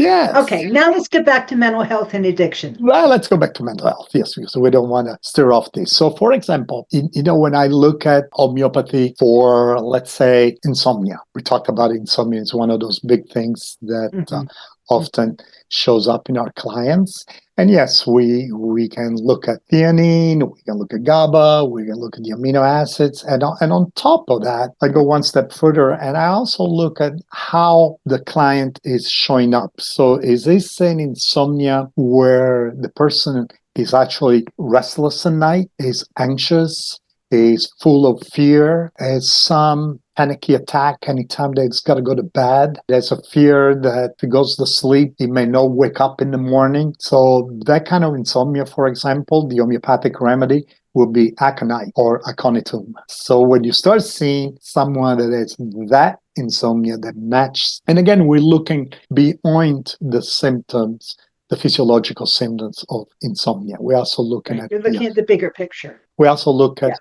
Yes. Okay, now let's get back to mental health and addiction. Well, let's go back to mental health. Yes, because we don't want to stir off this. So, for example, when I look at homeopathy for, let's say, insomnia, we talked about insomnia. It's one of those big things that Mhm. often shows up in our clients. And yes, we can look at theanine, we can look at GABA, we can look at the amino acids. And on top of that, I go one step further and I also look at how the client is showing up. So is this an insomnia where the person is actually restless at night, is anxious, is full of fear, has some panicky attack anytime that he's got to go to bed. There's a fear that if he goes to sleep, he may not wake up in the morning. So that kind of insomnia, for example, the homeopathic remedy would be aconite or aconitum. So when you start seeing someone that has that insomnia that matches, and again, we're looking beyond the symptoms, the physiological symptoms of insomnia. We're also looking Right. at You're looking at the bigger picture. we also look at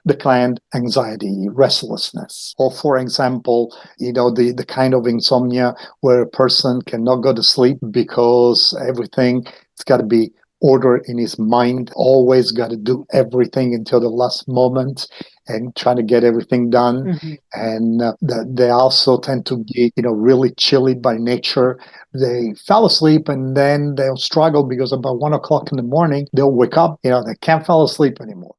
the client anxiety, restlessness, or for example, the kind of insomnia where a person cannot go to sleep because everything's got to be ordered in his mind, always got to do everything until the last moment and trying to get everything done. Mm-hmm. And they also tend to be, really chilly by nature. They fell asleep and then they'll struggle because about 1 o'clock in the morning, they'll wake up, they can't fall asleep anymore.